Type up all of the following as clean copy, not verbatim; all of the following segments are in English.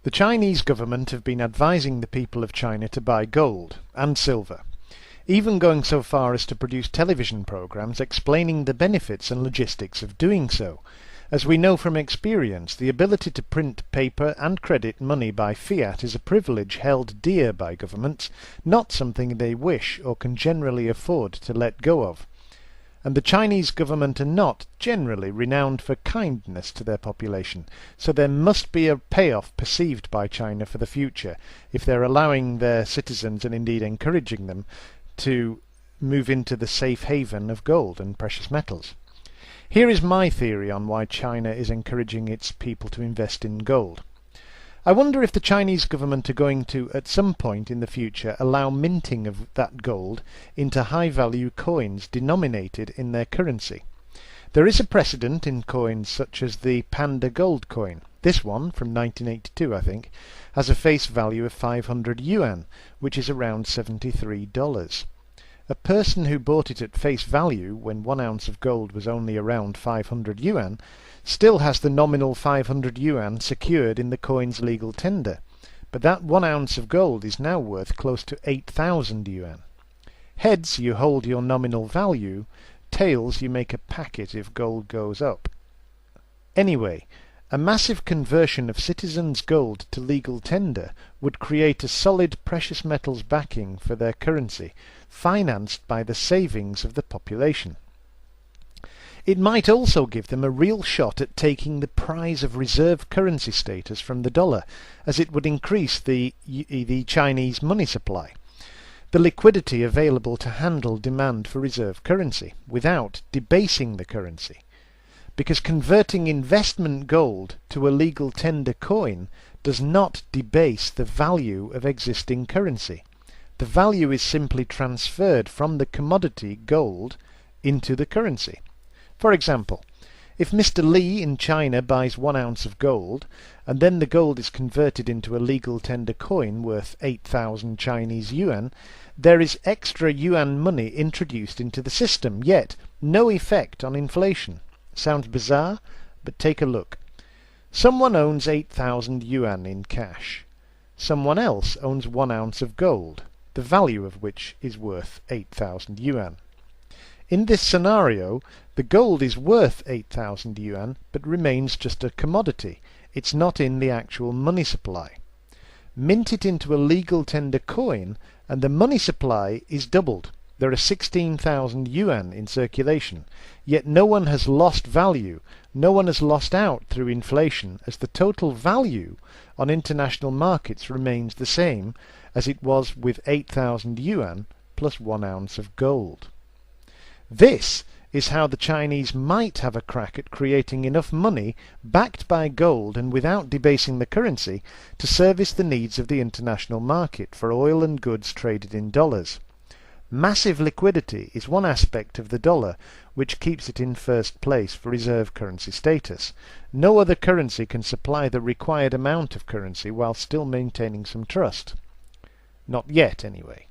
The Chinese government have been advising the people of China to buy gold and silver, even going so far as to produce television programs explaining the benefits and logistics of doing so. As we know from experience, the ability to print paper and credit money by fiat is a privilege held dear by governments, not something they wish or can generally afford to let go of. And the Chinese government are not generally renowned for kindness to their population, so there must be a payoff perceived by China for the future if they're allowing their citizens, and indeed encouraging them, to move into the safe haven of gold and precious metals. Here is my theory on why China is encouraging its people to invest in gold. I wonder if the Chinese government are going to, at some point in the future, allow minting of that gold into high-value coins denominated in their currency. There is a precedent in coins such as the Panda Gold coin. This one, from 1982 I think, has a face value of 500 yuan, which is around $73. A person who bought it at face value, when 1 ounce of gold was only around 500 yuan, still has the nominal 500 yuan secured in the coin's legal tender, but that 1 ounce of gold is now worth close to 8,000 yuan. Heads, you hold your nominal value; tails, you make a packet if gold goes up. Anyway, a massive conversion of citizens' gold to legal tender would create a solid precious metals backing for their currency, financed by the savings of the population. It might also give them a real shot at taking the prize of reserve currency status from the dollar, as it would increase the Chinese money supply, the liquidity available to handle demand for reserve currency, without debasing the currency. Because converting investment gold to a legal tender coin does not debase the value of existing currency. The value is simply transferred from the commodity gold into the currency. For example, if Mr. Li in China buys 1 ounce of gold, and then the gold is converted into a legal tender coin worth 8,000 Chinese yuan, there is extra yuan money introduced into the system, yet no effect on inflation. Sounds bizarre, but take a look. Someone owns 8,000 yuan in cash. Someone else owns 1 ounce of gold, the value of which is worth 8,000 yuan. In this scenario, the gold is worth 8,000 yuan, but remains just a commodity. It's not in the actual money supply. Mint it into a legal tender coin, and the money supply is doubled. There are 16,000 yuan in circulation, yet no one has lost value, no one has lost out through inflation, as the total value on international markets remains the same as it was with 8,000 yuan plus 1 ounce of gold. This is how the Chinese might have a crack at creating enough money backed by gold and without debasing the currency to service the needs of the international market for oil and goods traded in dollars. Massive liquidity is one aspect of the dollar which keeps it in first place for reserve currency status. No other currency can supply the required amount of currency while still maintaining some trust. Not yet, anyway.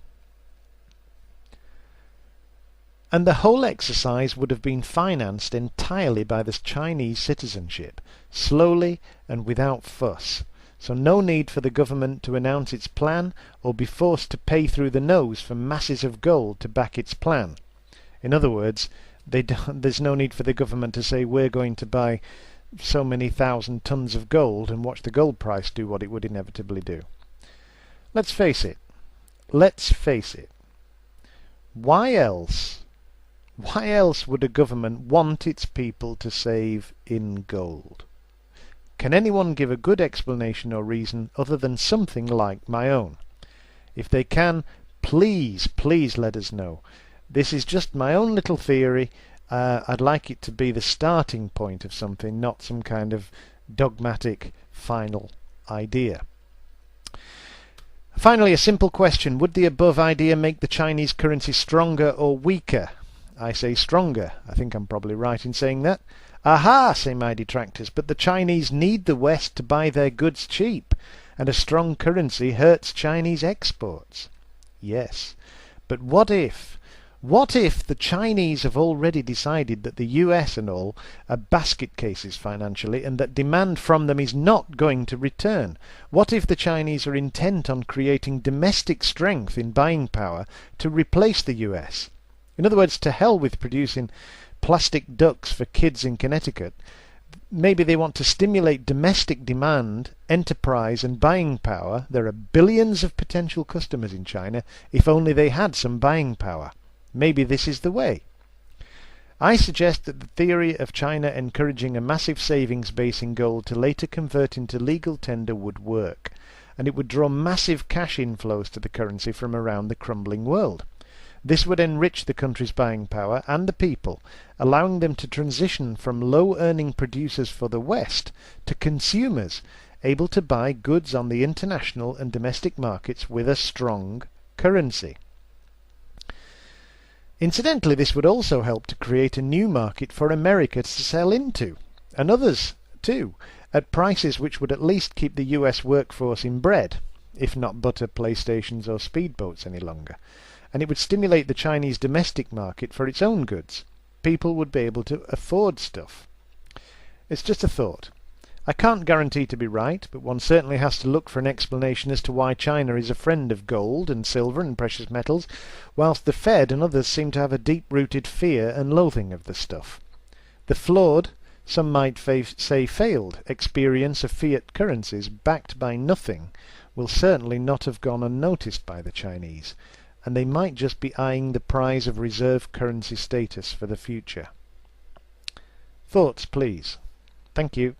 And the whole exercise would have been financed entirely by this Chinese citizenship, slowly and without fuss. So no need for the government to announce its plan or be forced to pay through the nose for masses of gold to back its plan. In other words, there's no need for the government to say we're going to buy so many thousand tons of gold and watch the gold price do what it would inevitably do. Let's face it. Why else would a government want its people to save in gold? Can anyone give a good explanation or reason other than something like my own? If they can, please let us know. This is just my own little theory. I'd like it to be the starting point of something, not some kind of dogmatic final idea. Finally, a simple question. Would the above idea make the Chinese currency stronger or weaker? I say stronger. I think I'm probably right in saying that. Aha, say my detractors, but the Chinese need the West to buy their goods cheap, and a strong currency hurts Chinese exports. Yes, but what if What if the Chinese have already decided that the US and all are basket cases financially, and that demand from them is not going to return? What if the Chinese are intent on creating domestic strength in buying power to replace the US? In other words, to hell with producing plastic ducks for kids in Connecticut. Maybe they want to stimulate domestic demand, enterprise and buying power. There are billions of potential customers in China if only they had some buying power. Maybe this is the way. I suggest that the theory of China encouraging a massive savings base in gold to later convert into legal tender would work, and it would draw massive cash inflows to the currency from around the crumbling world. This would enrich the country's buying power and the people, allowing them to transition from low-earning producers for the West to consumers able to buy goods on the international and domestic markets with a strong currency. Incidentally, this would also help to create a new market for America to sell into, and others too, at prices which would at least keep the US workforce in bread, if not butter PlayStations or speedboats any longer. And it would stimulate the Chinese domestic market for its own goods. People would be able to afford stuff. It's just a thought. I can't guarantee to be right, but one certainly has to look for an explanation as to why China is a friend of gold and silver and precious metals, whilst the Fed and others seem to have a deep-rooted fear and loathing of the stuff. The flawed, some might say failed, experience of fiat currencies backed by nothing will certainly not have gone unnoticed by the Chinese, and they might just be eyeing the prize of reserve currency status for the future. Thoughts, please. Thank you.